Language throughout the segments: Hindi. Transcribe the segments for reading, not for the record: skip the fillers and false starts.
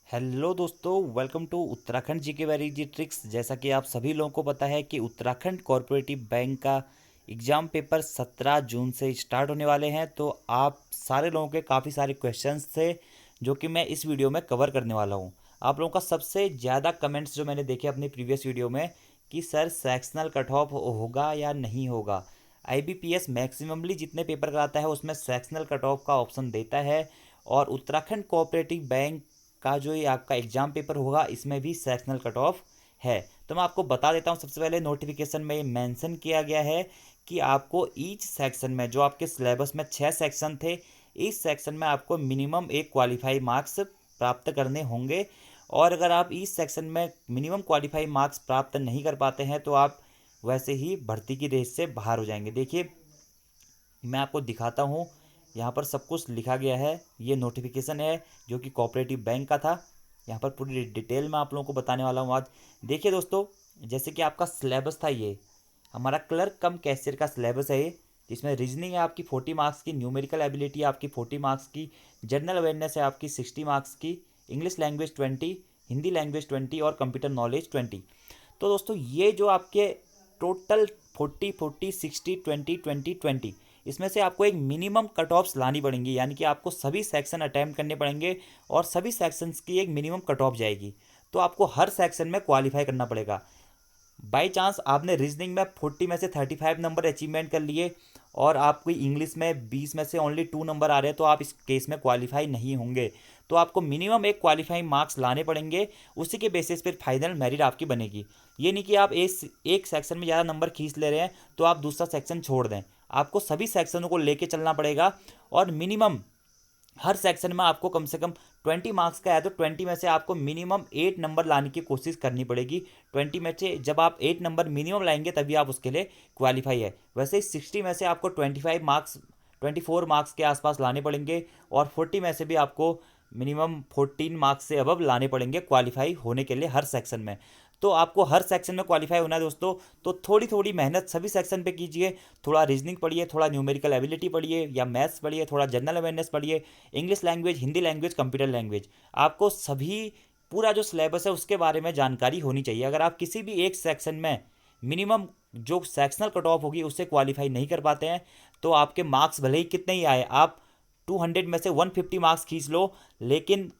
हेलो दोस्तों, welcome to Uttarakhand GK very G tricks. जैसा कि आप सभी लोगों को पता है कि उत्तराखंड कोऑपरेटिव बैंक का एग्ज़ाम पेपर 17 जून से स्टार्ट होने वाले हैं। तो आप सारे लोगों के काफ़ी सारे क्वेश्चंस थे जो कि मैं इस वीडियो में कवर करने वाला हूं। आप लोगों का सबसे ज़्यादा कमेंट्स जो मैंने देखे अपनी प्रीवियस वीडियो में कि सर सेक्शनल कट ऑफ होगा या नहीं होगा। आईबीपीएस मैक्सिममली जितने पेपर कराता है उसमें सेक्शनल कट ऑफ का ऑप्शन देता है, और उत्तराखंड कोऑपरेटिव बैंक का जो ये आपका एग्जाम पेपर होगा इसमें भी सेक्शनल कट ऑफ है। तो मैं आपको बता देता हूँ, सबसे पहले नोटिफिकेशन में ये मेंशन किया गया है कि आपको ईच सेक्शन में, जो आपके सिलेबस में 6 सेक्शन थे, इस सेक्शन में आपको मिनिमम एक क्वालिफाई मार्क्स प्राप्त करने होंगे। और अगर आप इस सेक्शन में मिनिमम क्वालिफाई मार्क्स प्राप्त नहीं कर पाते हैं तो आप वैसे ही भर्ती की रेस से बाहर हो जाएंगे। देखिए, मैं आपको दिखाता हूँ, यहाँ पर सब कुछ लिखा गया है। ये नोटिफिकेशन है जो कि कोऑपरेटिव बैंक का था। यहाँ पर पूरी डिटेल में आप लोगों को बताने वाला हूँ आज। देखिए दोस्तों, जैसे कि आपका सिलेबस था, ये हमारा क्लर्क कम कैशियर का सिलेबस है ये, जिसमें रीजनिंग है आपकी 40 मार्क्स की, न्यूमेरिकल एबिलिटी है आपकी 40 मार्क्स की, जनरल अवेयरनेस है आपकी 60 मार्क्स की, इंग्लिश लैंग्वेज 20, हिंदी लैंग्वेज 20 और कंप्यूटर नॉलेज 20। तो दोस्तों, ये जो आपके टोटल 40, 40, 60, 20, 20, 20, इसमें से आपको एक मिनिमम कट ऑफ्स लानी पड़ेंगी, यानी कि आपको सभी सेक्शन अटैम्प्ट करने पड़ेंगे और सभी सेक्शंस की एक मिनिमम कट ऑफ जाएगी। तो आपको हर सेक्शन में क्वालिफाई करना पड़ेगा। बाई चांस आपने रीजनिंग में 40 में से 35 नंबर अचीवमेंट कर लिए और आपको इंग्लिश में 20 में से ओनली 2 नंबर आ रहे हैं, तो आप इस केस में क्वालिफाई नहीं होंगे। तो आपको मिनिमम एक क्वालिफाइंग मार्क्स लाने पड़ेंगे, उसी के बेसिस पर फाइनल मेरिट आपकी बनेगी। ये नहीं कि आप एक सेक्शन में ज़्यादा नंबर खींच ले रहे हैं तो आप दूसरा सेक्शन छोड़ दें। आपको सभी सेक्शनों को लेके चलना पड़ेगा, और मिनिमम हर सेक्शन में आपको कम से कम 20 मार्क्स का है तो 20 में से आपको मिनिमम 8 नंबर लाने की कोशिश करनी पड़ेगी। 20 में से जब आप 8 नंबर मिनिमम लाएंगे तभी आप उसके लिए क्वालिफाई है। वैसे 60 में से आपको 25 मार्क्स, 24 मार्क्स के आसपास लाने पड़ेंगे, और 40 में से भी आपको मिनिमम 14 मार्क्स से अबव लाने पड़ेंगे क्वालिफाई होने के लिए हर सेक्शन में। तो आपको हर सेक्शन में क्वालिफाई होना है दोस्तों, तो थोड़ी थोड़ी मेहनत सभी सेक्शन पे कीजिए। थोड़ा रीजनिंग पढ़िए, थोड़ा न्यूमेरिकल एबिलिटी पढ़िए या मैथ्स पढ़िए, थोड़ा जनरल अवेयरनेस पढ़िए, English language, Hindi language, computer language. आपको सभी पूरा जो सिलेबस है उसके बारे में जानकारी होनी चाहिए। अगर आप किसी भी एक सेक्शन में मिनिमम जो सेक्शनल कट ऑफ होगी उससे क्वालिफाई नहीं कर पाते हैं तो आपके मार्क्स भले ही कितने ही आए, आप 200 में से 150 मार्क्स खींच लो, लेकिन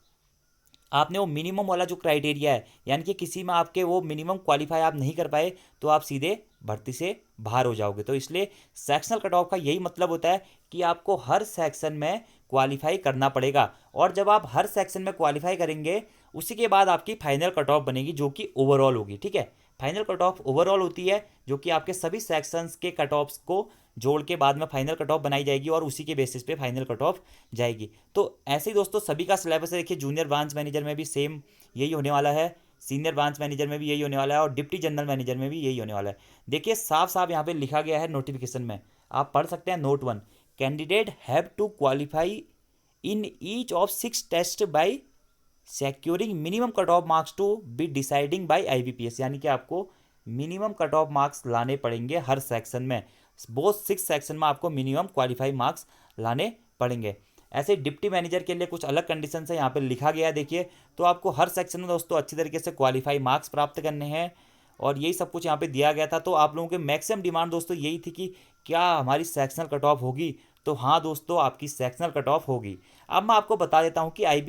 आपने वो मिनिमम वाला जो क्राइटेरिया है, यानी कि किसी में आपके वो मिनिमम क्वालिफाई आप नहीं कर पाए, तो आप सीधे भर्ती से बाहर हो जाओगे। तो इसलिए सेक्शनल कट ऑफ का यही मतलब होता है कि आपको हर सेक्शन में क्वालिफाई करना पड़ेगा, और जब आप हर सेक्शन में क्वालिफाई करेंगे उसी के बाद आपकी फाइनल कट ऑफ बनेगी जो कि ओवरऑल होगी। ठीक है, फाइनल कट ऑफ ओवरऑल होती है जो कि आपके सभी सेक्शंस के कट ऑफ्स को जोड़ के बाद में फाइनल कट ऑफ बनाई जाएगी, और उसी के बेसिस पे फाइनल कट ऑफ जाएगी। तो ऐसे ही दोस्तों सभी का सिलेबस है। देखिए, जूनियर ब्रांच मैनेजर में भी सेम यही होने वाला है, सीनियर ब्रांच मैनेजर में भी यही होने वाला है, और डिप्टी जनरल मैनेजर में भी यही होने वाला है। देखिए, साफ साफ यहाँ पे लिखा गया है नोटिफिकेशन में, आप पढ़ सकते हैं। Note 1, candidate have to qualify in each of 6 test by securing minimum cut off marks to be deciding by IBPS, यानी कि आपको मिनिमम कट ऑफ मार्क्स लाने पड़ेंगे हर सेक्शन में। बोथ 6 सेक्शन में आपको मिनिमम क्वालिफाई मार्क्स लाने पड़ेंगे। ऐसे डिप्टी मैनेजर के लिए कुछ अलग कंडीशन है, यहाँ पे लिखा गया है। देखिए, तो आपको हर सेक्शन में दोस्तों अच्छी तरीके से क्वालिफाई मार्क्स प्राप्त करने हैं, और यही सब कुछ यहाँ पे दिया गया था। तो आप लोगों के मैक्सिमम डिमांड दोस्तों यही थी कि क्या हमारी सेक्शनल कट ऑफ होगी। तो हाँ दोस्तों, आपकी सेक्शनल कट ऑफ होगी। अब मैं आपको बता देता हूँ कि आई